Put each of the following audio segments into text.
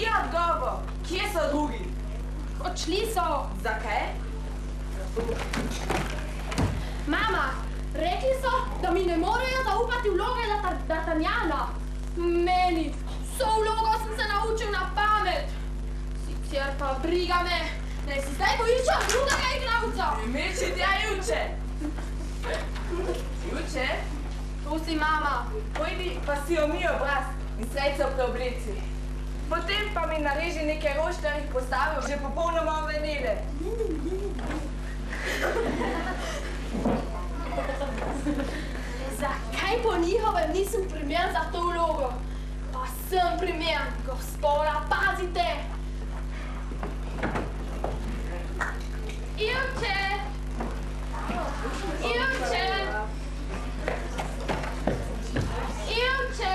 ni odgovor. Kje so drugi? Odšli so. Zakaj? Mama, rekli so, da mi ne morejo zaupati vloge D'Artagnana. Meni, vso vlogo sem se naučil na pamet. Sicer pa briga me, naj si zdaj poiščem drugega igralca. Meči tja Juče. Juče? Tu si, mama. Pojdi pa si omij obraz in srce preobleci. Potem pa mi nareži nekaj rošterih postavil, že popolnoma ovenele. Zakaj po njihovem nisem primer za to vlogo? Pa sem primer, gospoda, pazite! Ivče! Ivče! Ivče! Ivče!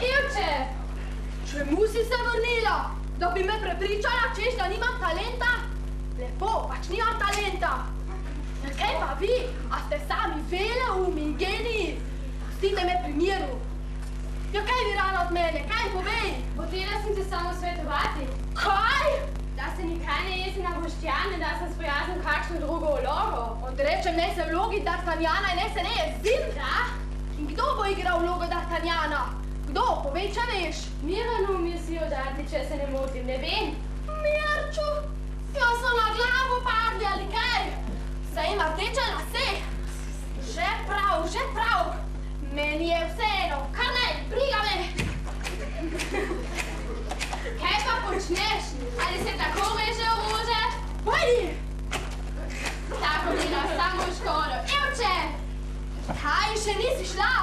Ivče! Čemu si se vrnila? Da bi me prepričala, češ, da nimam talenta? Lepo, pač nimam talenta. Ja, kaj pa vi? A ste sami veleumi in geniji? Pustite me pri miru. Ja, kaj vi rada od mene? Kaj povej? Hotela sem te samo svetovati. Kaj? Da se nikaj ne jesi na Boštjane, da sem spojaznil kakšno drugo vlogo. Odrečem, ne se vlogi D'Artagnana in ne se ne jezim. Da? In kdo bo igral vlogo D'Artagnana? Kdo? Povej, če veš. Miranu mislijo dati, če se ne motim, ne vem. Mirču, jaz so na glavo padli ali kaj? Saj ima rdeče lase. Že prav, že prav. Meni je vseeno, kar ne, briga me. Kaj pa počneš? Ali se tako reže orože? Pojdi! Tako dela samo škodo. Evče! Kaj, še nisi šla?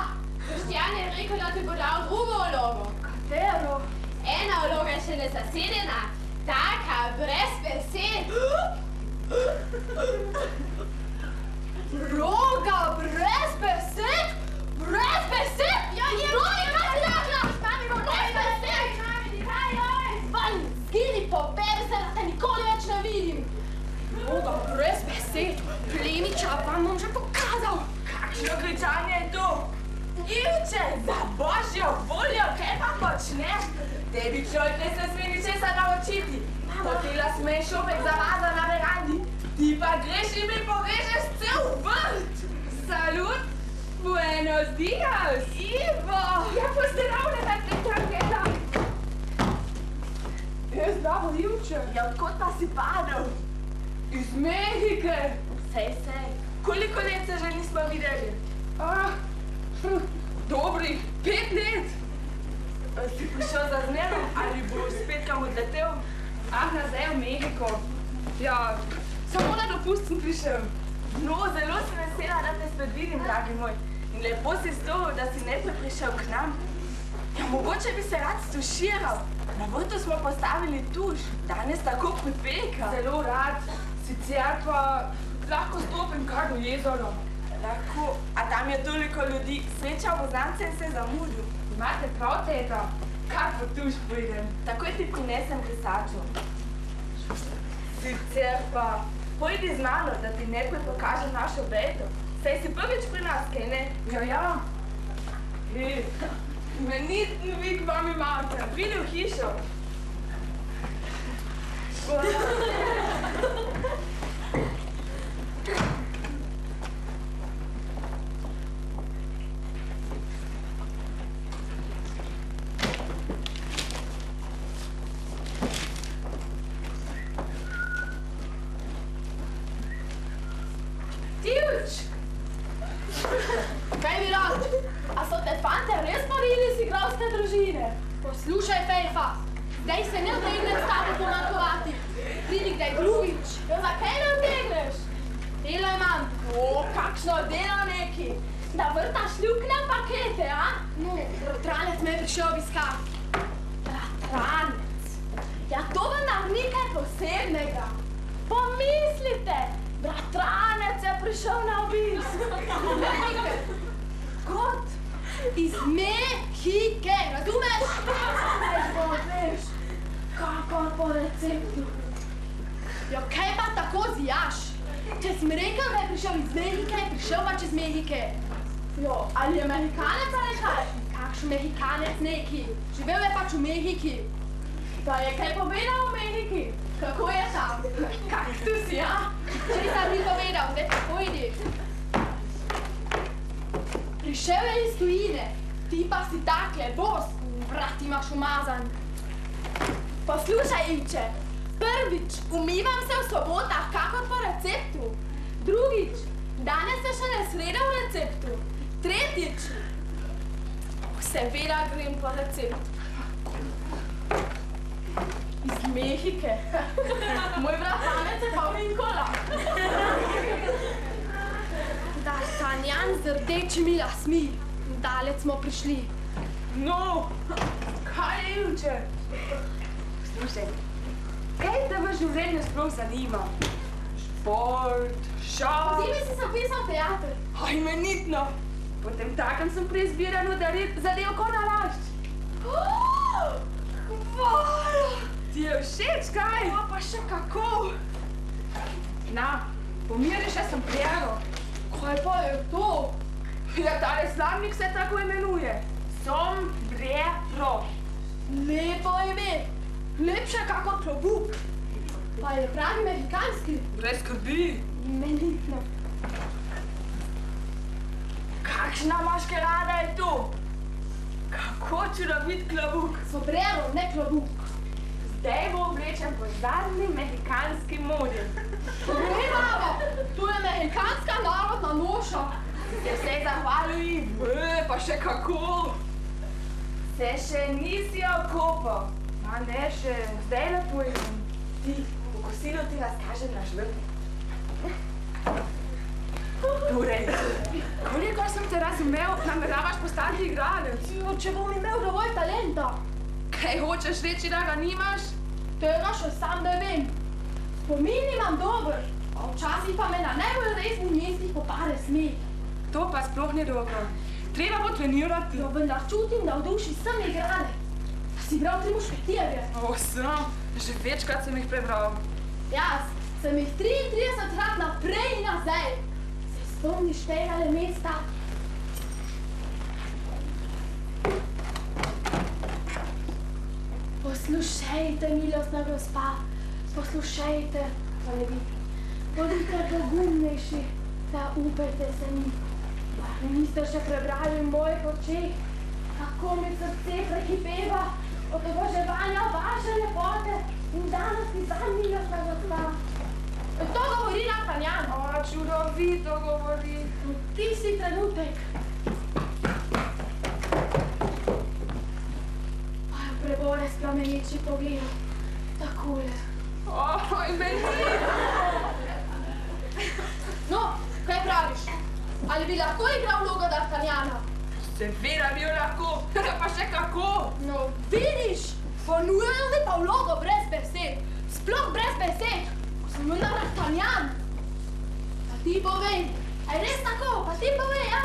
Boštjan je rekel, da ti bo dal drugo vlogo. Katero? Ena vloga je še nezasedena. Taka, brez besed. Vloga brez besed? Brez besed? Ja, je vloga, kaj si rekla? Mami, brez besed! Van, zgini, poberi se, da te nikoli več ne vidim. Vloga brez besed? Plemiča vam bom že pokazal. Kakšno kričanje je to? Ivče, za božjo voljo, kaj pa počneš? Tebi človek ne se sme ničesar naučiti. Hotela sme šopek zamaza na verandi. Ti pa greš in mi pogrežeš cel vrt. Salut! Buenos dias! Ivo! Ja, pozdravljena, Tetrangela! Zdravo, Ivče! Ja, odkot pa si padel? Iz Mehike! Sej. Koliko let se že nismo videli? Dobrih 5 let! Si prišel za zmerom ali boš spet kam odletel? Nazaj v Mehiko. Ja, samo na dopust sem prišel. No, zelo sem vesela, da te spet vidim, dragi moj. In lepo si storil, da si najprej prišel k nam. Ja, mogoče bi se rad stuširal. Na vrtu smo postavili tuš. Danes tako pripeka. Zelo rad. Sicer pa lahko stopim kar do jezera. Lahko. A tam je toliko ljudi. Srečal poznance in se zamudil. Imate prav, teta. Kar po tuš pridem. Takoj ti prinesem brisačo. Sicer pa, pojdi z mano, da ti nekaj pokaže našo beto. Saj si prvič pri nas, kaj ne? Ja. Imenitni vi k vam imate. Pridi v hišo. Kaj bi rad? A so te fante res borili iz igralske družine? Poslušaj, Fejfa, zdaj se ne utegnem s tabo pomankovati. Pridi kdaj drugič. Ja, zakaj ne utegneš? Delo imam. Kakšno delo neki. Da vrtaš ljukne pakete, a? No, bratranec me je prišel obiskat. Bratranec? Ja, to vendar ni kaj posebnega. Pomislite, bratranec je prišel na obisk. Kot? Iz Mehike, razumeš? Veš, kakor po receptu. Ja, kaj pa tako zijaš? Če si mi rekel, da je prišel iz Mehike, prišel pač iz Mehike. Jo, ali je Mehikanec ali kaj? Kakšen Mehikanec neki? Živel je pač v Mehiki. Da je kaj povedal v Mehiki? Kako je tam? Kaktus, ja? Česar ni povedal, zdaj pa pojdi. Prišel je iz tujine, ti pa si takle, bos, vrat imaš umazan. Poslušaj, Ivče, prvič, umivam se v sobotah, kakor po receptu. Drugič, danes se še ne sreda v receptu. Tretjič, seveda grem po receptu. Iz Mehike. Moj bratanec je pa v Vinkola. D'Artagnan z rdečimi lasmi. Dalec smo prišli. No, kaj je, Ivče? Slušaj, kaj te v življenju sploh zanima? Šport, šah... Zimi si zapisal teater. Imenitno. Potem takem sem pri izbiranju zadev ko nalašč. Hvala! Ti je všeč, kaj? Ja, pa še kako. Na, pomiri še sem prijelo. Kaj pa je to? Ja, tale slavnik se tako imenuje. Sombrero. Lepo ime. Lepše kakor klobuk. Pa je pravi mehikanski. Brez skrbi. Imenitno. Kakšna maškerada je to? Kako čudovit klobuk. Sombrero, ne klobuk. Zdaj bo oblečen po zadnji mehikanski modi. Hej, babo, tu je mehikanska narodna noša. Se vse zahvaljuj. Pa še kako. Se še nisi okopal. Ma ne, še zdaj lepo imam. Ti, v kosilu ti razkažem naš vrt. Torej, kolikor sem te razumel, nameravaš postati igralec. Če bom imel dovolj talenta. Kaj hočeš reči, da ga nimaš? Tega še sam ne vem. Spomin imam dober, a včasih pa me na najbolj resnih mestih popade smeh. To pa sploh ni dobro. Treba bo trenirati. Jo, vendar čutim, da v duši sem igralec. Si bral Tri mušketirje? O, sem. Že večkrat sem jih prebral. Jaz sem jih 33krat naprej in nazaj. Se spomniš tegale mesta? Poslušajte, milostna gospa, poslušajte, bodite pogumnejši, da upajte se mi. Niste še prebrali v mojih očeh, kako mi srce prekipeva od oboževanja vaše lepote in danosti za milostna gospa. To govori D'Artagnan. O, čudovito govori. V tisti trenutek. Prebore s plameneči pogledom. Takole. Oj, meni! No, kaj praviš? Ali bi lahko igral vlogo D'Artagnana? Seveda bi jo lahko, pa še kako! No, vidiš, ponujajo mi pa vlogo brez besed. Sploh brez besed. Ko sem vendar D'Artagnan. Pa ti povej. Aj res tako, pa ti povej, ja.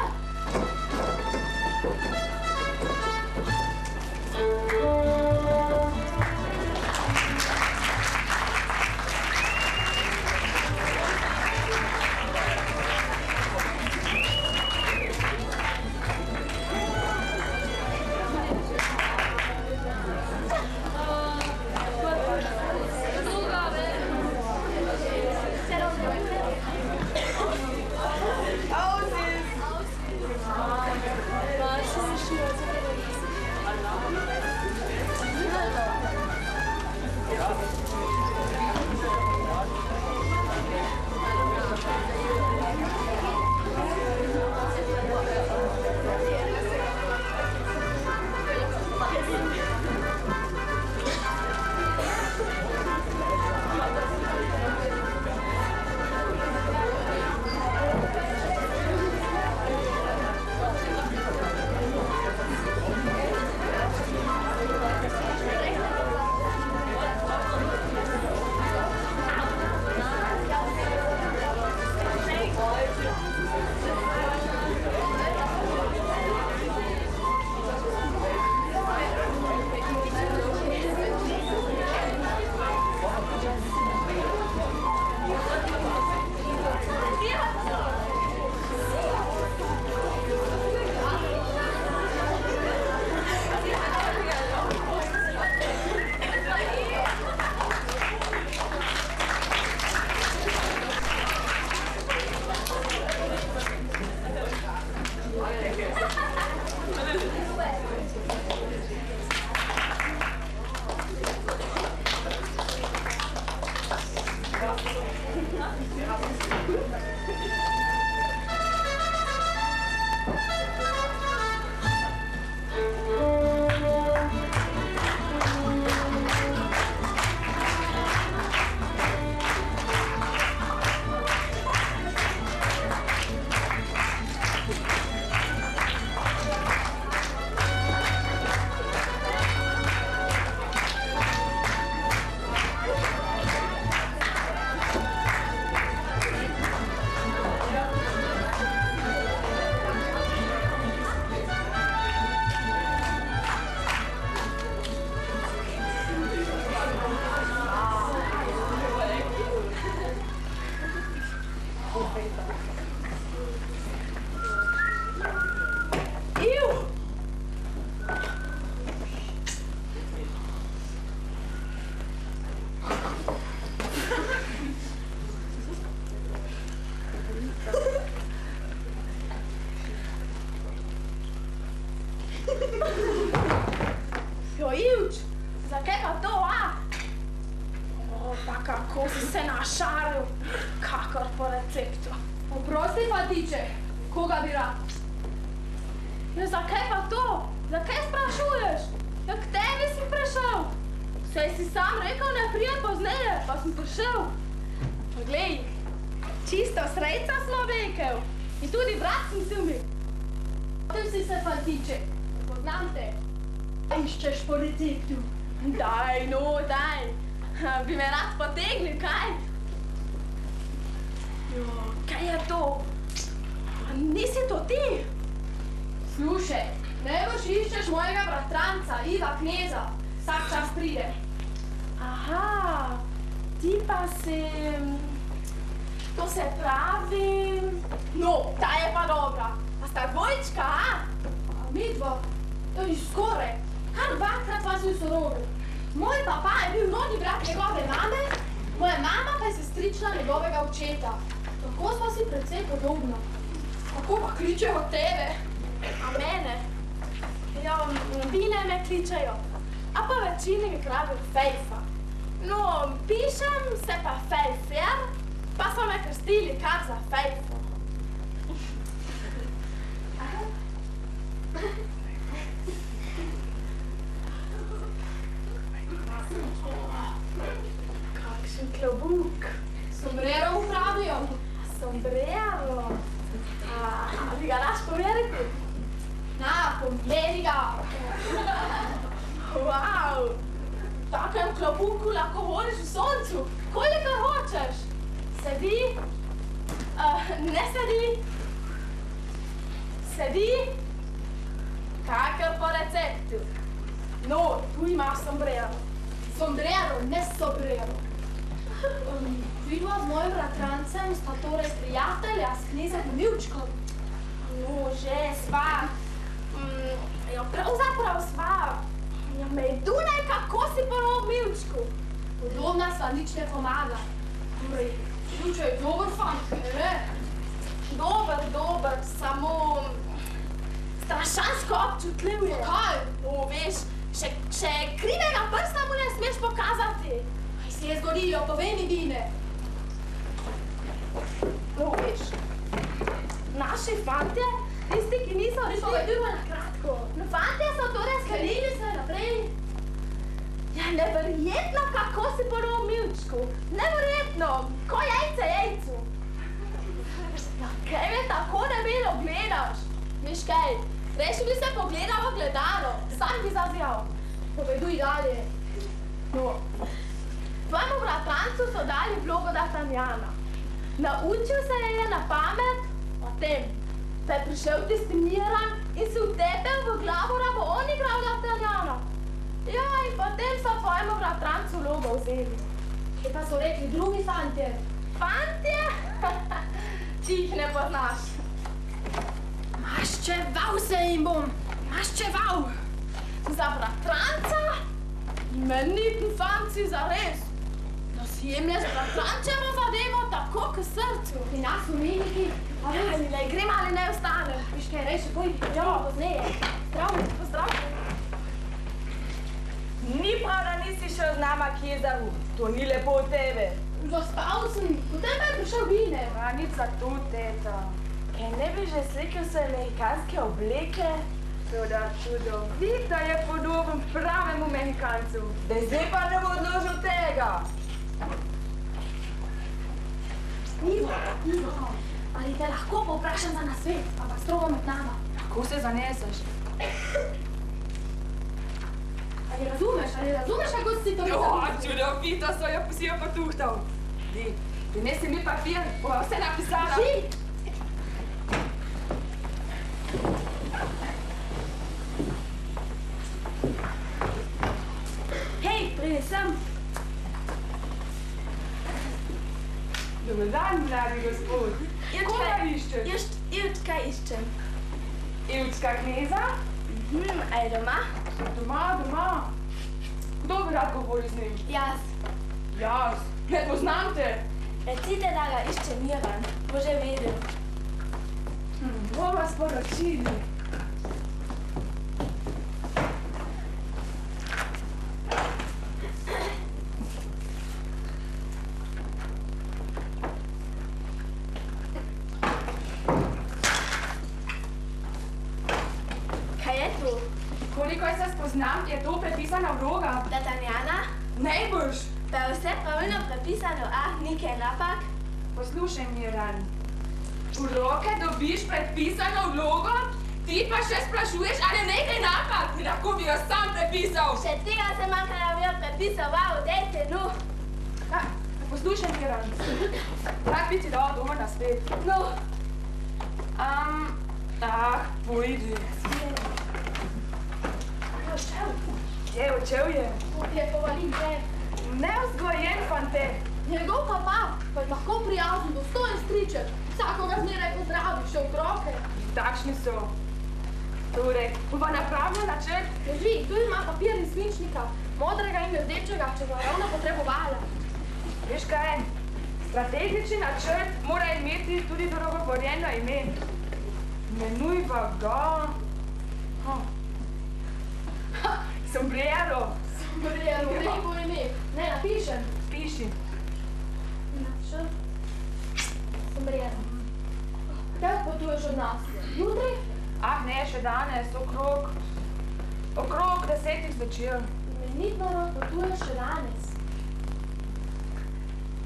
si fatiče? Koga bi rad? Ja, zakaj pa to? Zakaj sprašuješ? Ja, k tebi si prišel. Saj si sam rekel, ne prijem pozneje, pa sem prišel. Pa glej, čisto srejca smo rekel. In tudi brat sem si mi. Potem si se fatiče. Poznam te. Iščeš po receptu. Daj, no, daj. Bi me rad potegnil, kaj? Jo, kaj je to? Nisi to ti? Slušaj, najbrž iščeš mojega bratranca, Iva Kneza. Vsak čas pride. Aha, ti pa si... To se pravi... No, ta je pa dobra. A sta dvojčka, a? A mi dva? To je skoraj. Kar dvakrat vas v sorodu. Moj papa je bil rodni brat njegove mame, moja mama pa je sestrična njegovega očeta. Tako smo si precej podobna. Kako pa kličejo tebe? A mene? Ja, Bine me kličejo. A pa večini mi pravijo Fejfa. No, pišem se pa Fejfer, pa so me krstili kar za Fejfo. Kakšen klobuk. Sombrero upravijo. Sombrero? A bi ga daš pomeriti? Na, pomeri ga. Wow, v takem klobuku lahko hodiš v soncu. Koliko hočeš? Sedi? Ne sedi? Sedi? Kakor po receptu. No, tu imaš sombrero. Sombrero, ne sombrero. Vidva z mojim bratrancem sta torej prijatelja s knezom Milčkom. No, že sva. Ja, pravzaprav sva. Ja, Mejdunaj, kako si prvo Milčku? Podobna sva, nič ne pomaga. Torej, Milčo je dober fant, ne? Dober, samo... strašansko občutljiv je. Kaj? No, veš, še krivega prsta mu ne smeš pokazati. Kaj se je zgodilo, povej mi, Bine. No, veš, naši fantje, tisti, ki niso rešli... Povedujmo na kratko. No, fantje so torej sklenili se naprej. Ja, neverjetno, kako si prvo Milčku. Neverjetno, ko jajce jajcu. Ja, kaj me tako debelo gledaš? Veš kaj, reši bi se pogledal v gledalo, sam bi zazjal. Poveduj dalje. No, tvojemu bratrancu so dali vlogo D'Artagnana. Naučil se je na pamet o tem, da je prišel tisti Miran in se utepel v glavo, da bo on igral D'Artagnana. Ja, in potem so tvojemu bratrancu vlogo vzeli. Kaj pa so rekli drugi fantje? Fantje? Ti jih ne poznaš. Maščeval se jim bom, maščeval. Za bratranca? Imeniten fant si zares. Da si jemlješ bratrančevo zadevo tako k srcu. Pri nas v Miniki, ali ne grem ali ne ostanem. Viš kaj, reši, pojdi, ja, pozneje. Pozdrav. Ni prav, da nisi šel z nama kje za to ni lepo od tebe. Zaspal sem, potem pa je prišel Bine. A nič za to, teta. Kaj ne bi že slikal se mehikanske obleke? Toda čudovit, da je podoben pravemu Mehikancu. Zdaj pa ne bo odložil tega. Ivo, ali te lahko povprašam za nasvet, pa strogo med nama? Kako se zaneseš? Ali razumeš, kako si to mislil? Čudovito so jo posijo potuhtal. Di, prinesi mi papir, bova vse napisala. Ži! Hej, pridi sem. Dobar dan, mladi gospod. Koga iščeš? Ilčka iščem. Ilčka Kneza? A je doma? Doma. Kdo bi rad govori z njim? Jaz. Jaz? Ne poznam te. Recite, da ga išče Miran. Bo že vedel. Bova sporočili. znam, je to prepisana vloga. Da Tatjana, Najboljš. da je vse pravilno prepisano, nikaj napak. Poslušaj, Miran. V roke dobiš predpisano vlogo, ti pa še sprašuješ, ali nekaj napak. Lahko bi jo sam prepisal. Še tega se manjka, da bi jo prepisal, dejte, no. Poslušaj, Miran. Rad bi ti dal doma na svet. No. Pojdi. Je, odšel je. Je povalin džep. Nevzgojen fante. Njegov papa pa je lahko prijazen, dostojen striček. Vsakoga zmeraj pozdravi, še otroke. Takšni so. Torej, bova napravila načrt. Drži, tu ima papir in svinčnika, modrega in rdečega, če bo ravno potrebovala. Veš kaj? Strategični načrt mora imeti tudi dogovorjeno ime. Imenujva ga... Sombrero. Sombrero, lepo ime. Ne, napišem. Piši. Načrt. Sombrero. Kdaj potuješ od nas? Jutri? Ne, še danes, okrog 10 zvečer. Imenitno potuješ še danes.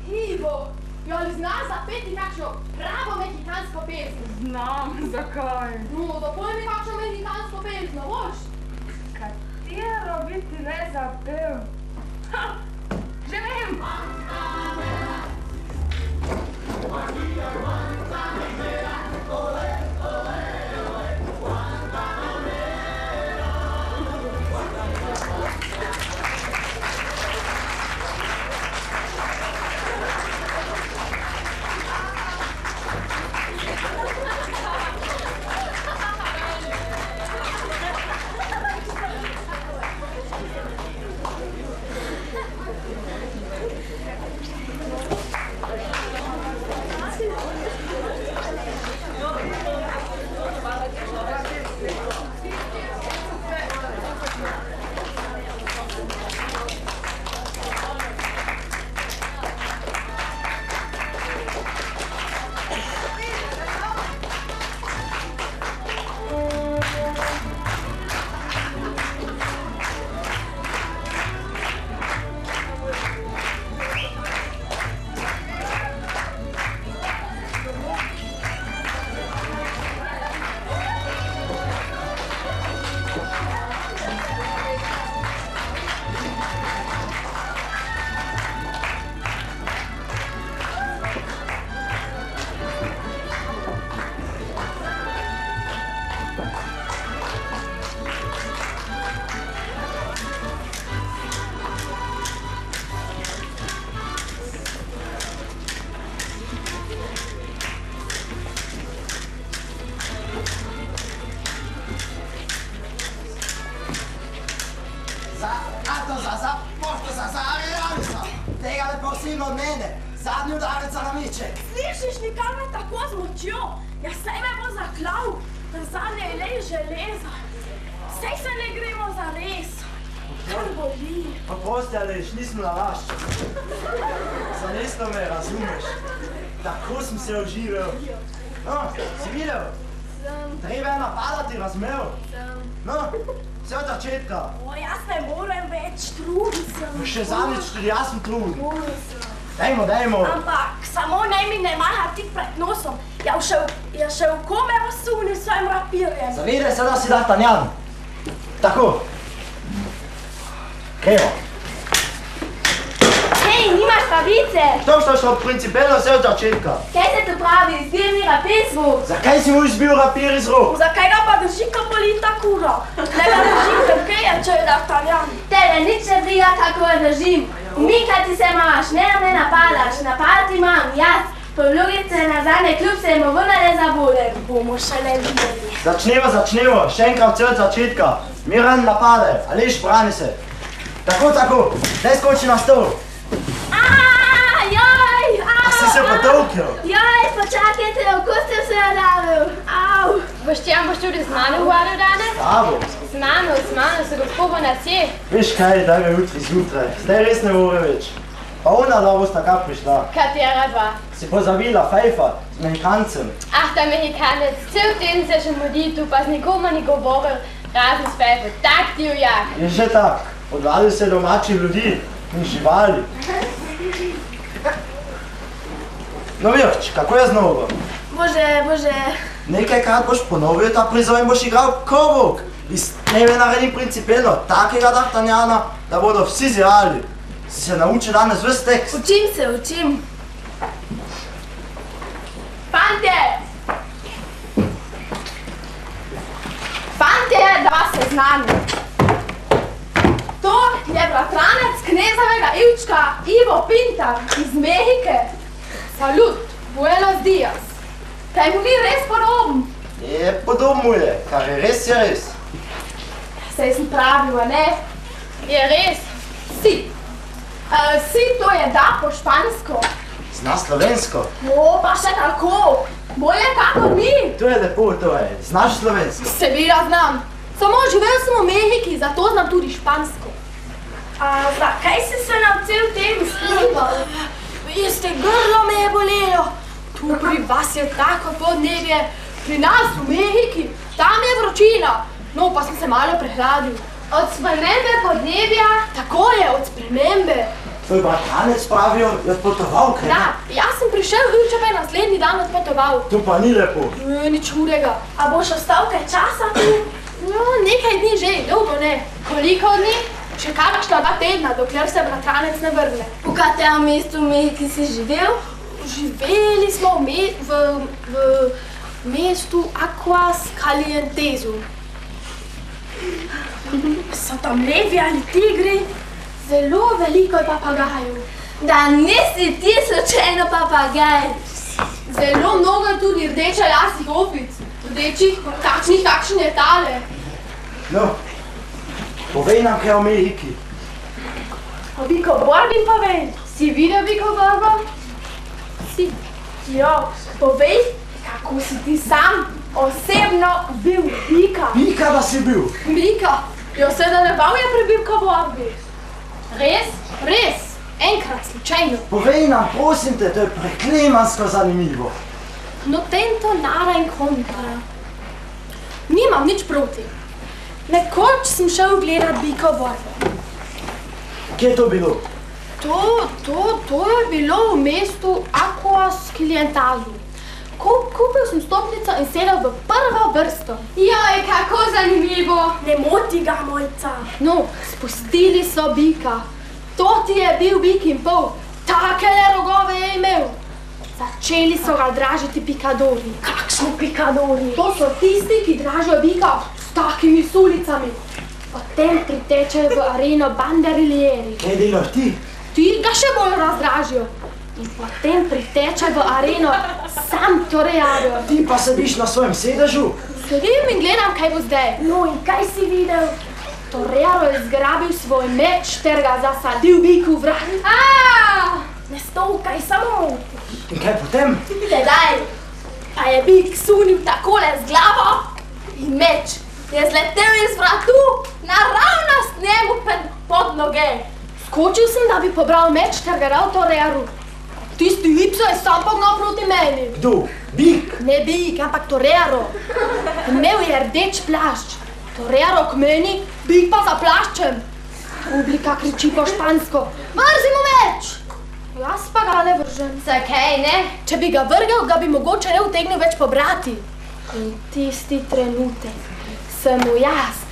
Ivo, ali znaš zapeti kakšno pravo mehikansko pesem? Znam, zakaj? No, zapoj mi kakšno mehikansko pesem, boš? Katero bi ti ne zapel? Že vem! Od mene, zadnji udarec na miček. Slišiš, nikar me tako z močjo. Ja, sej me bo zaklal, da zadnje je lej železa. Sej se ne gremo za res. Kar boli. Pa posteliš, nismo na vašče. Zanesno me razumeš. Tako sem se oživel. No, si videl? Treba je napadati, razumel? No, vse od začetka. Jaz ne morem več, trudil sem. Še zadnjič tudi jaz sem trudil. Dajmo. Ampak samo naj mi ne maha tik pred nosom. Ja še v kome razsunil svojim rapirjem. Zavedaj se, da si D'Artagnan. Tako. Gremo. Hej, nimaš pravice! Što, principelno vse od začetka. Kaj se tu pravi, izbir mi rapir z rok? Zakaj si mu izbil rapir iz rok? Zakaj ga pa drži kapolita kura? Ne ga držim, ker je, če je D'Artagnan. Tebe nič ne briga, kako jo držim. Umikati se imaš, ne napadaš, napadati imam, jaz. Poljugice nazadnje, kljub se mu vrna ne zabudem. Bomo šele videli. Začnemo, še enkrat vse od začetka. Miran napade, Aleš brani se. Tako, daj skoči na stol. A si se potolkil? Joj, počakajte, oko ste se nadavil. Au. Boštjan, boš tudi z mano govoril danes? S tabo. Z mano, se gospodo nas je. Veš kaj, daj me jutri zjutraj. Zdaj res ne more več. Pa ona da bosta kak prišla. Katera dva? Si pozabila, Fejfa, z Mehikancem. Ta Mehikanec, cel teden se še modi tu, pa z nikomu ni govoril. Razenspejfe, tak divjak. Je že tak. Odvali se domačih ljudi in živali. No Virč, kako je znovu? Bože. Nekajkrat boš ponovil ta prizor in boš igral kovok. Iz tebe naredim principelno takega D'Artagnana, da bodo vsi zirali. Si se naučil danes ves tekst? Učim. Fantje, da vas seznanim. To je bratranec knezovega Ivčka Ivo Pintar iz Mehike. Salut, buenos dias. Kaj mu ni res podoben? Je podobno je, kar je res. Saj sem pravil, a ne? Je res. Si. Si, to je da po špansko. Zna slovensko. O, pa še tako. Bolje kakor mi. To je lepo, to je. Znaš slovensko? Seveda znam. Samo živel sem v Mehiki, zato znam tudi špansko. A zakaj si se naučil tem skrival? Veste, grlo me je bolelo. Tu pri vas je tako podnebje. Pri nas v Mehiki, tam je vročina. No, pa sem se malo prehladil. Od spremembe podnebja? Tako je, od spremembe. Tvoj bratranec pravijo, je odpotoval, kaj? Da, jaz sem prišel, Ivča pa je naslednji dan odpotoval. To pa ni lepo. Nič hudega. A boš ostal kaj časa tu? No, nekaj dni že, dolgo ne. Koliko dni? Še kakšna 2 tedna, dokler se bratranec ne vrne. V katerem mestu v Mehiki si živel? Živeli smo v mestu Aquas Calientesu. So tam levi ali tigri? Zelo veliko je papagajev. Da nisi ti slučajno papagaj. Zelo mnogo je tudi rdečelasih opic. Rdečih, takšnih, kakšne je tale. No, povej nam kaj o Mehiki. O Biko Borbi povej. Si videl Biko Borbo? Si. Jo, povej, kako si ti sam osebno bil Bika. Bika, da si bil. Bika? Jo, seveda ne bal je pri Biko Borbi. Res? Res, enkrat slučajno. Povej nam, prosim te, to je preklemansko zanimivo. No tento nara in kontra. Nimam nič proti. Nekoč sem šel gledat Biko Borbo. Kje je to bilo? To je bilo v mestu Aquas Calientesu. Kupil sem stopnico in sedel v prvo vrsto. Joj, kako zanimivo. Ne moti ga, mojca. No, spustili so Bika. To ti je bil Bik in pol. Takele rogove je imel. Začeli so ga dražiti pikadori. Kakšni pikadori? To so tisti, ki dražijo Bika s takimi sulicami. Potem pritečejo v areno banderilieri. Kaj delaš ti? Ti ga še bolj razdražijo. In potem priteče v areno sam Toreador. Ti pa sediš na svojem sedežu? Sedim in gledam, kaj bo zdaj. No in kaj si videl? Toreador je zgrabil svoj meč ter ga zasadil Biku v vrat. Ne stokaj, samo. In kaj potem? Tedaj pa je Bik sunil takole z glavo in meč je zletel iz vratu naravnost njemu pod noge. Skočil sem, da bi pobral meč ter ga dal Toreadoru. Tisti Ipso je sam pognal proti meni. Kdo? Bik? Ne Bik, ampak Toreador. Imel je rdeč plašč. Toreador k meni, Bik pa za plaščem. Publika kriči po špansko. Vrzi mu meč! Jaz pa ga ne vržem. Zakaj ne? Če bi ga vrgel, ga bi mogoče ne utegnil več pobrati. In tisti trenutek sem mu jaz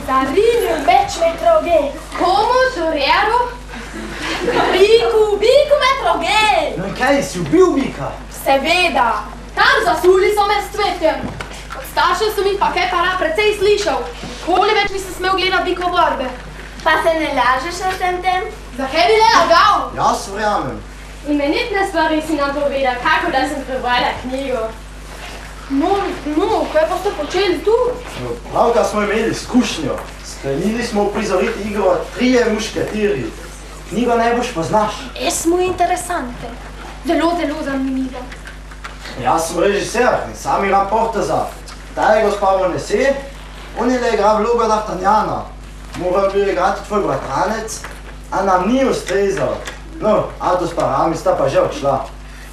zarinil meč med roge. Komu, Toreadoru? Biku med roge! No in kaj, si ubil Bika? Seveda. Tam zasuli so me s cvetjem. Od staršev sem jih pa kaj para precej slišal. Nikoli več nisem smel gledat Biko Borbe. Pa se ne lažeš na tem? Zakaj bi le lagal? Jaz verjamem. Imenitne stvari si nam povedal, kako da sem prebrala knjigo. No, kaj pa ste počeli tu? No, pravkar smo imeli izkušnjo. Sklenili smo uprizoriti igro Trije mušketiri. Knjigo najbolj poznaš. Es muy interesante. Zelo zanimivo. Jaz sem režiser in sam igram Porteza. Ta je gospa Vonese, on je le igra vlogo D'Artagnana. Moral bi igrati tvoj bratranec, a nam ni ustrezal. No, Atos pa Rami sta pa že odšla.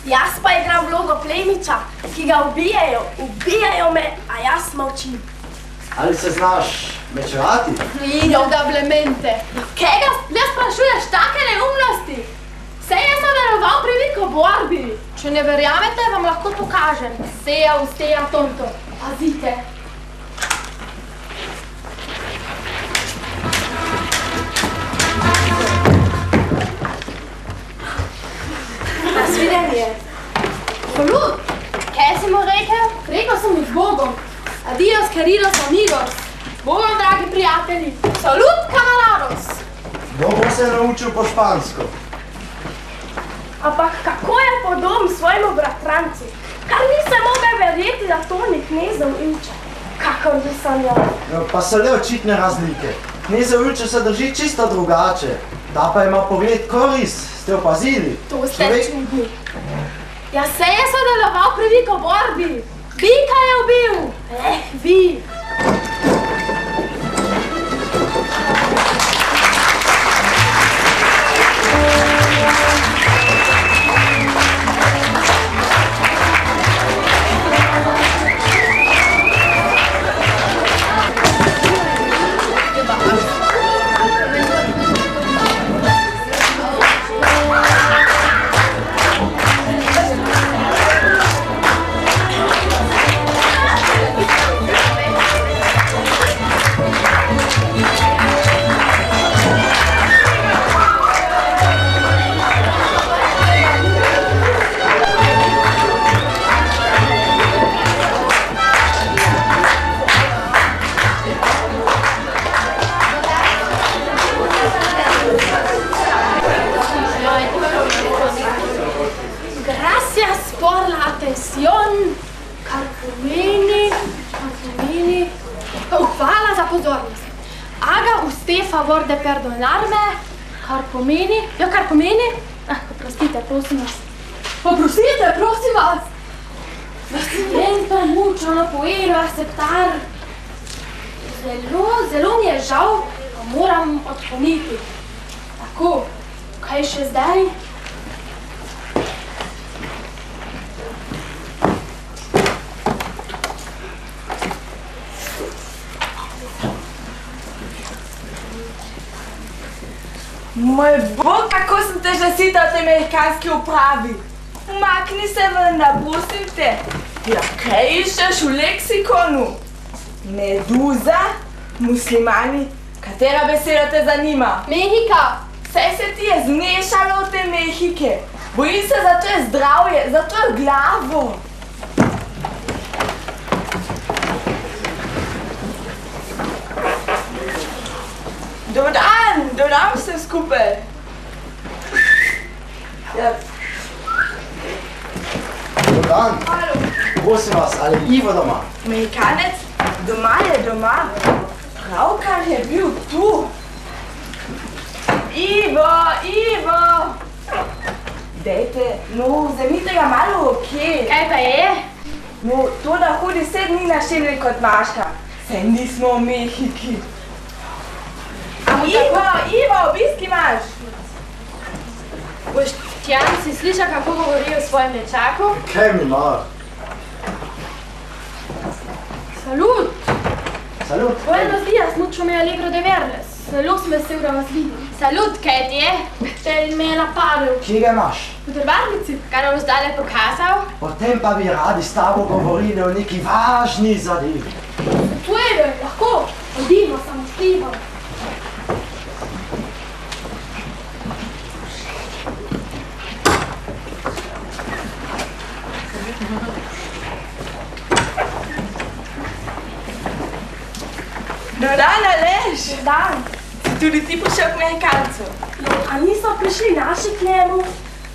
Jaz pa igram vlogo plemiča, ki ga ubijajo me, a jaz molčim. Ali se znaš mečevati? Indubbiamente. Kega ne sprašuješ take neumnosti? Saj jaz sodeloval pri veliko borbi. Če ne verjamete, vam lahko pokažem. Seja, usteja, tonto. Pazite. Nasvidenje. Salut! Kaj si mu rekel? Rekel sem mu z Bogom. Adios, queridos amigos. S Bogom, dragi prijatelji. Salut, camarados. Dobro se je naučil po špansko. Ampak kako je podoben svojemu bratrancu? Kar nisem mogel verjeti, da to ni knezov Ilče. Kakor bi sanjal. No, pa so le očitne razlike. Knezov Ilče se drži čisto drugače. Ta pa ima pogled koris. Ste opazili? To ste čudni. Ja, se je sodeloval pri veliko borbi. Bika je ubil. Vi. Hvala za pozornost. Aga usted favor de perdonarme, kar pomeni, oprostite, prosim vas. Oprostite, prosim vas. Lo siento mucho, no puedo aceptar. Zelo mi je žal, pa moram odkloniti. Tako, kaj še zdaj? Moj Bog, kako sem te že sita v tej amerikanski upravi. Umakni se ven, prosim te. Ja, kaj iščeš v leksikonu? Meduza? Muslimani? Katera beseda te zanima? Mehika. Vse se ti je zmešalo v te Mehike. Bojim se za tvoje zdravje, za tvojo glavo. Dodam vse skupaj. Ja. Dan, prosim vas, ali je Ivo doma? Amerikanec? Doma je doma. Pravkar je bil tu. Ivo! Dejte, no, vzemite ga malo v roke. Kaj pa je? No, to, da hodi 7 dni na šemlji kot Maška. Saj nismo v Mehiki. Ivo, obisk imaš. Boštjan, si slišal, kako govori o svojem nečaku? Kaj mi mar? Salut! Salut! Buenos días, mucho me alegro de verles. Zelo sem vesel, da vas vidim. Salut, kaj ti je? Tel me je napadel. Kje ga imaš? V drvarnici. Kaj nam zdaj pokazal? Potem pa bi radi s tabo govorili o neki važni zadevi. Pojede, lahko. Odimo, samo šljivo. Dodan, Aleš! Dan, Si tudi ti prišel k Mehikancu? a niso prišli naši k njemu?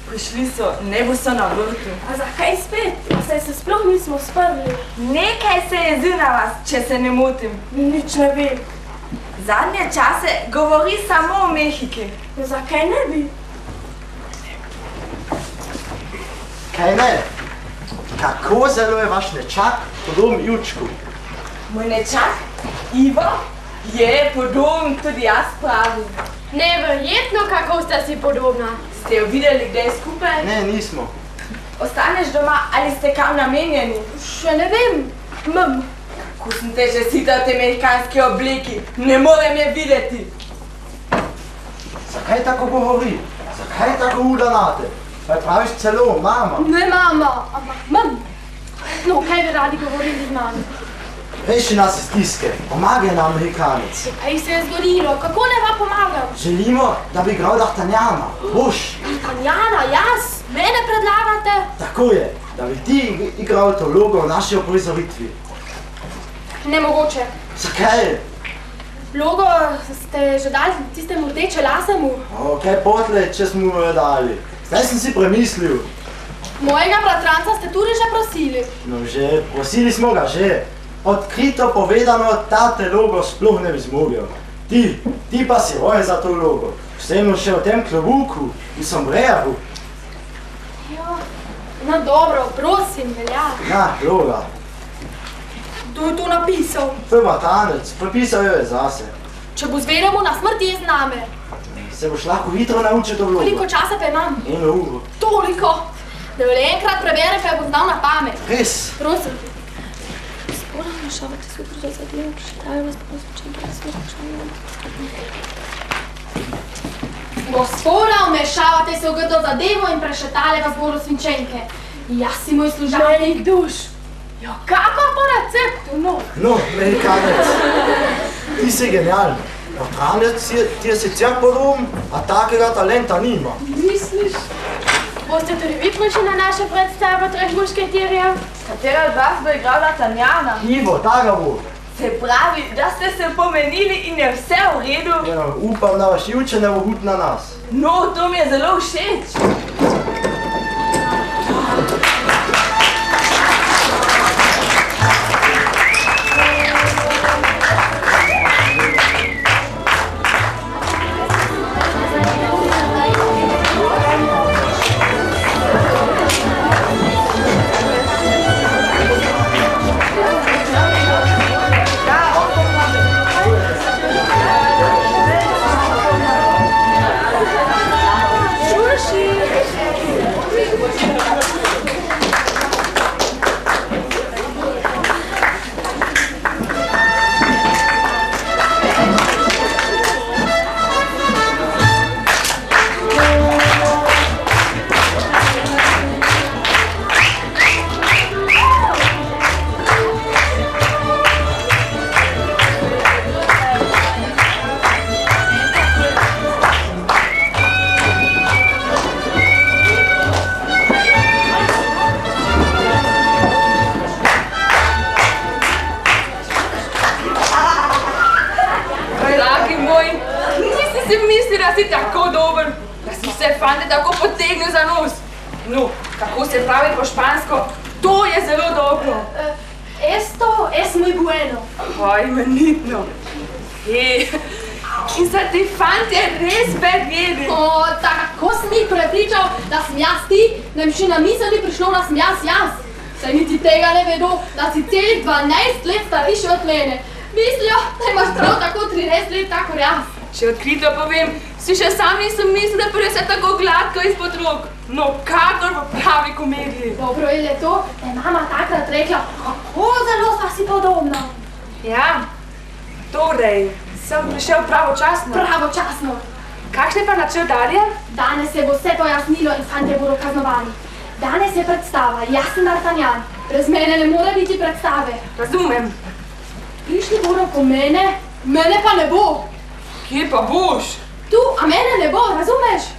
Prišli so, nebo so na vrtu. A zakaj spet? Saj se sploh nismo sprli. Nekaj se je zil na vas, če se ne motim. Nič ne vem. Zadnje čase govori samo o Mehiki. Zakaj ne bi? Kaj ne? Kako zelo je vaš nečak podoben Jučku? Moj nečak, Ivo, je podoben, tudi jaz pravim. Neverjetno, kako sta si podobna. Ste jo videli kdaj skupaj? Ne, nismo. Ostaneš doma ali ste kam namenjeni? Še ne vem. Ko sem te že sita v tej amerikanski obliki, ne morem je videti. Zakaj tako govori? Zakaj tako udanate? Pa praviš celo mama. Ne mama, ampak No, kaj bi radi govorili z nami? Reši nas iz stiske, pomagaj nam Amerikanec. Kaj se je zgodilo? Kako ne vam pomagam? Želimo, da bi igral D'Artagnana. Boš? D'Artagnana, jaz? Mene predlagate? Tako je, da bi ti igral to vlogo v naši uprizoritvi. Nemogoče. Zakaj? Vlogo ste že dali tistemu rdeče lasemu? Kaj potle, če smo jo dali? Zdaj sem si premislil. Mojega bratranca ste tudi že prosili. No že, prosili smo ga že. Odkrito povedano, ta te logo sploh ne bi zmogel. Ti pa si rojen za to logo. Vsem še v tem klobuku, v sombreru. Ja, no dobro, prosim, velja. Na, loga. Kdo je to napisal? To je Batanec, prepisal jo je zase. Če bo zvedel, mu na smrt je z name. Se boš lahko hitro naučil to vlogo. Koliko časa pa imam? 1 uro. Toliko! Da jo le enkrat preberem, pa jo bo znal na pamet. Res? Prosim. Gospoda, vmešavate se v druge zadeve, prešetajo vas pa zvučenke, da se vmešavate. Gospoda, vmešavate se v grdo zadevo in prešetale vas bodo svinčenke. Jaz si moj služabnik duš. Jo, kako po receptu, no? No, Amerikanec, ti si genialen. Batanec ti je sicer podoben, a takega talenta nima. Misliš? Boste tudi vi prišli na naše predstave Treh mušketirjev? Katera od vas bo igral D'Artagnana? Ivo, ta ga bo. Se pravi, da ste se pomenili in je vse v redu? Ja, upam, da vaš Ivče ne bo hud na nas. No, to mi je zelo všeč. Da si tako dober, da si vse fante tako potegnil za nos. No, kako se pravi po špansko, to je zelo dobro. Esto es muy bueno. Kaj, imenitno. In so ti fante res verjeli. O, tako sem jih prepričal, da sem jaz ti, da jim še na misel ni prišlo, da sem jaz. Saj niti tega ne vedo, da si celih 12 let starejši od mene. Mislijo, da imaš prav tako 13 let kakor jaz. Če odkrito povem, si še sam nisem mislil, da pride vse tako gladko izpod rok. No, kakor v pravi komediji. Dobro je le to, da je mama takrat rekla, kako zelo sva si podobna. Ja, torej, sem prišel pravočasno. Pravočasno. Kakšen je pa načrt dalje? Danes se bo vse pojasnilo in fantje bodo kaznovani. Danes je predstava, jaz sem D'Artagnan. Brez mene ne more biti predstave. Razumem. Prišli bodo po mene, mene pa ne bo. Kje pa boš? Tu, a mene ne bo, razumeš?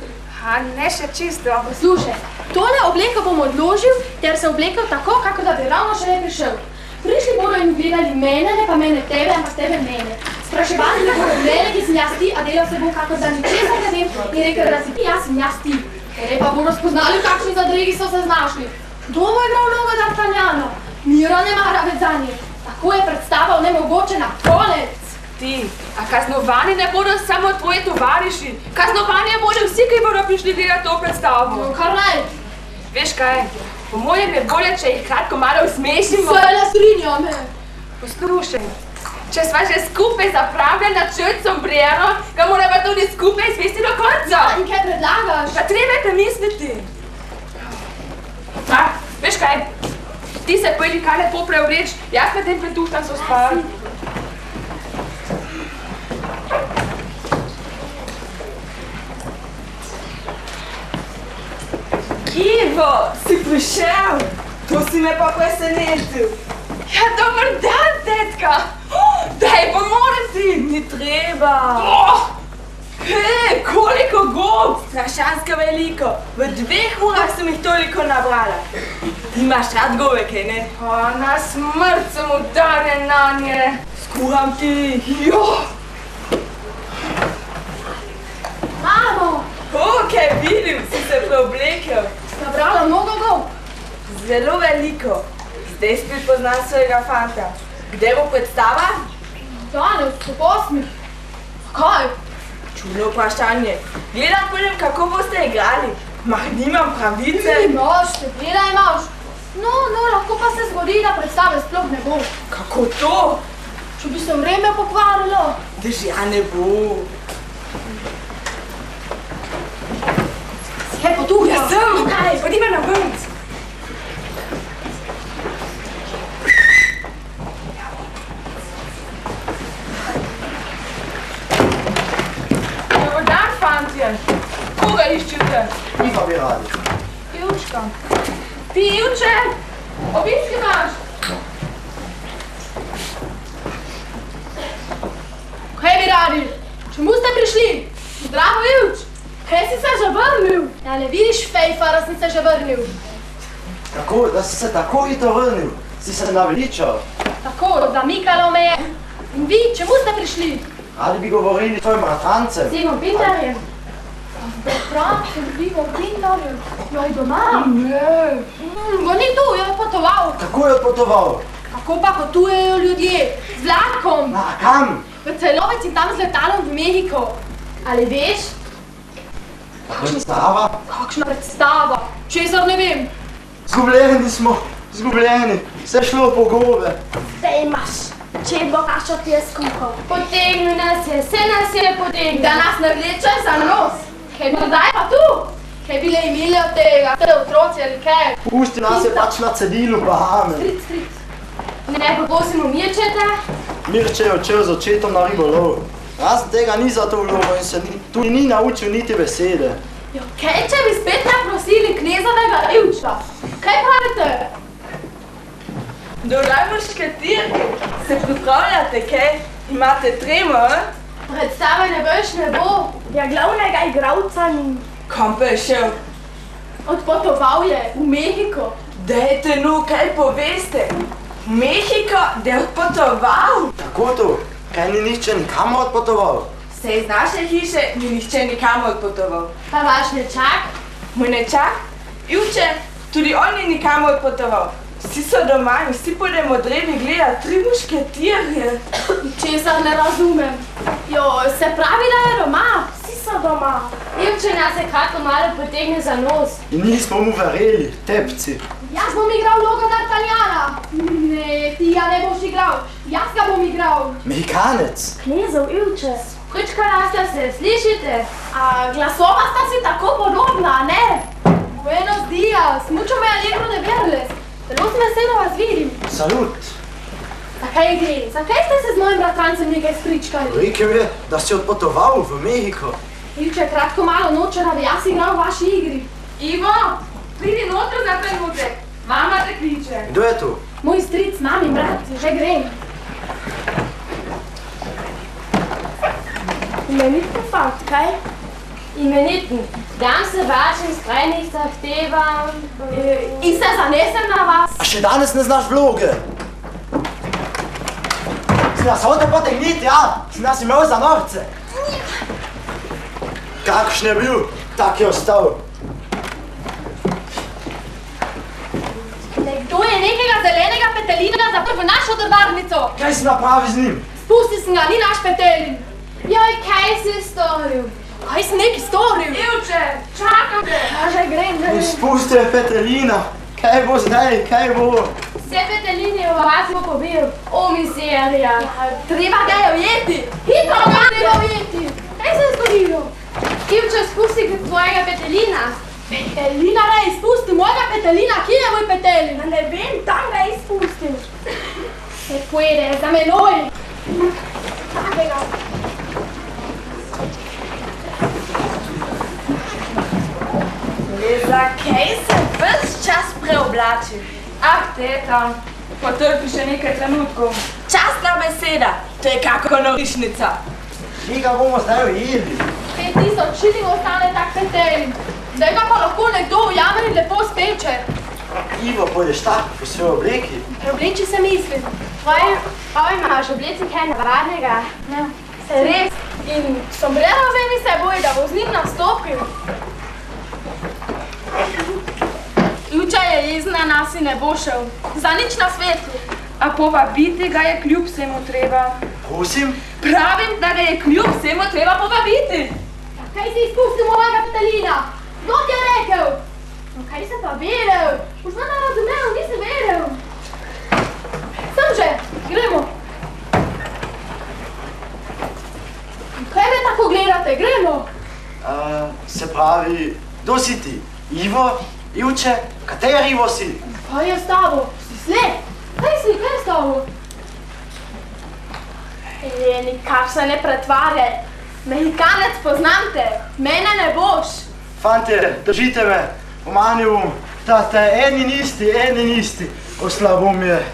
Ne še čisto. Poslušaj, tole obleko bom odložil, ter se oblekel tako, kako da bi ravno še ne prišel. Prišli bodo in gledali mene, ne pa mene tebe, ampak tebe mene. Spraševali me bodo mene, ki sem jaz ti, a delal se bom kakor da ničesar ne vem in rekel, da si ti, jaz sem jaz ti. Tere pa bodo spoznali, v kakšni zadregi so se znašli. Kdo bo igral vlogo D'Artagnana? Miro ne mara več zanje. Tako je predstava onemogočena. Konec! Ti, a kaznovani ne bodo samo tvoji tovariši. Kaznovani bodo vsi, ki bodo prišli gledati to predstavo. No, kar naj. Veš kaj, po mojem je bolje, če jih kratko malo usmešimo. Se ne strinja me. Poslušaj, če sva že skupaj zapravljali načrt sombrero, ga morava tudi skupaj izvesti do konca. In kaj predlagaš? Pa treba je premisliti. Veš kaj? Ti se pojdi kaj lepo preobleč, jaz med tem pretuhtam so spavati. Ivo, si prišel? To si me pa presenetil. Ja, dober dan, tetka! Daj, pomorem ti! Ni treba. Hej, koliko gob! Strašansko veliko. V 2 urah sem jih toliko nabrala. Ti imaš rad gobe, kaj ne? Na smrt sem udarjen nanje. Skuham ti. Jo! Mamo, Kaj vidim, si se preoblekel. nabrala mnogo gob. Zelo veliko. Zdaj spet poznam svojega fanta. Kdaj bo predstava? Danes, ob 8. Kaj? Čudno vprašanje. Gledam potem, kako boste igrali. Mah, nimam pravice. Imaš, seveda imaš. No, lahko pa se zgodi, da predstave sploh ne bo. Kako to? Če bi se vreme pokvarilo. Dež ja ne bo. Kaj pa tu? Ja sem! Kaj? Pojdiva na vrc. Dober dan, fantje. Koga iščete? Iva bi radi. Ivčka. Ti, Ivče, obisk imaš. Kaj bi radi? Čemu ste prišli? Zdravo, Ivč. Kaj si se že vrnil? Ja, ne vidiš, fejfa, da sem se že vrnil. Kako, da si se tako hitro vrnil? Si se naveličal? Tako, zamikalo me je. In vi, čemu ste prišli? Radi bi govorili s tvojim bratrancem. Simon Pinterjem. Bratrancem, Simon Pinterjem. Joj, doma? Ne. Ga ni tu, je odpotoval. Kako je odpotoval? Kako pa potujejo ljudje? Z vlakom. Na kam? V Celovec in tam z letalom v Mehiko. Ali veš? Predstava? Kakšna predstava? Česar ne vem. Zgubljeni smo, zgubljeni. Vse šlo po gobe. Zdaj imaš. Če bo kašo ti je skuhal. Potegnil nas je, vse nas je potegnil. Da nas ne vleče za nos. Kaj pa zdaj pa tu? Kaj bile imeli od tega, te otroci ali kaj? Pusti nas je pač na cedilu Bahame. Stric. Ne poprosimo Mirčeta. Mirče je odšel z očetom na ribolov. Razen tega ni za to vlogo in se tudi ni naučil niti besede. Jo, kaj če bi spet naprosili knezovega Ivčka? Kaj pravite? Dragi mušketirki, se pripravljate, kaj? Imate tremo, Predstave ne boš ne bo. Ja, glavnega igralca ni. Kam pa je šel? Odpotoval je v Mehiko. Dajte no, kaj poveste? V Mehiko, da je odpotoval? Tako to? Kaj ni nihče nikamor odpotoval? Se iz naše hiše ni nihče nikamor odpotoval. Pa vaš nečak? Moj nečak? Ivče, tudi on ni nikamor odpotoval. Vsi so doma in vsi pojdemo drevi gledat 3 mušketirje. Česar ne razumem. Jo, se pravi, da je doma. Vsi so doma. Ivče nas je kako malo potegne za nos. In nismo mu verjeli, tepci. Jaz bom igral vlogo D'Artagnana. Ne, ti ja ne boš igral. Jaz ga bom igral. Mehikanec. Knezov Ivče. Pričkala ste se, slišite? A glasova sta si tako podobna, ne? Buenos dias, mucho me alegro de verles. Zelo sem veselo vas vidim. Salut. Zakaj gre? Zakaj ste se z mojim bratrancem nekaj spričkali? Rekel je, da si odpotoval v Mehiko. Ilče, kratko malo noče, da bi jaz igral v vaši igri. Ivo, pridi noter za trenutek. Mama te kliče. Kdo je tu? Moj stric, mami, brat, že grem. Imenitni fant, kaj? Imeniten. Dan se vašim skrajnih zahtevam. In se zanesem na vas. A še danes ne znaš vloge? Si nas hotel potegniti, ja? Si nas imel za norce? Kakšen je bil, tak je ostal. Nekdo je nekega zelenega petelina zaprl v našo drvarnico. Kaj si napravi z njim? Spusti sem ga, ni naš petelin. Joj, kaj si storil? Kaj si neki storil? Ivče, čakam te. Ja, že grem. Izpusti je Petelina. Kaj bo zdaj, kaj bo? Vse peteline v vas bo pobil. O, mizerija. Treba ga je ujeti. Hitro ga treba ujeti. Kaj se je zgodilo? Ivče, spusti tvojega petelina. Petelina, rej, izpusti mojega Petelina, kje je moj Petelin? Ne vem, tam ga je izpustil. Se pojede, za menoj. Takega. Le zakaj se ves čas preoblači? Ah, teta, potrpi še nekaj trenutkov. Častna beseda, to je kako norišnica. Mi ga bomo zdaj ujeli. 5000 šiling ostane tak Petelin. Zdaj ga pa lahko nekdo ujame in lepo speče. Ivo, poješ tak po svoje obleki. Preobleči se mislim. Oj, imaš obleci kaj navadnega. Ja, se res. In sombrero vzemi s seboj, da bo z njim nastopil. Luča je jezna nas in ne bo šel. Za nič na svetu. A povabiti ga je kljub vsemu treba. Prosim? Pravim, da ga je kljub vsemu treba povabiti. Kaj si izpustil mojega Petelina? Kdo ti je rekel? No kaj sem pa vedel? Už ne razumel, nisem vedel. Sem že, gremo. Kaj me tako gledate, gremo. Se pravi, kdo si ti? Ivo? Ivče? Kateri Ivo si? Kaj je s tabo? Si slep? Kaj si, kaj je s tabo? Nikar se ne pretvarjaj. Mehikanec, poznam te. Mene ne boš. Fante, držite me. Pomanil bom, da ste eni in isti, oslabo mi je.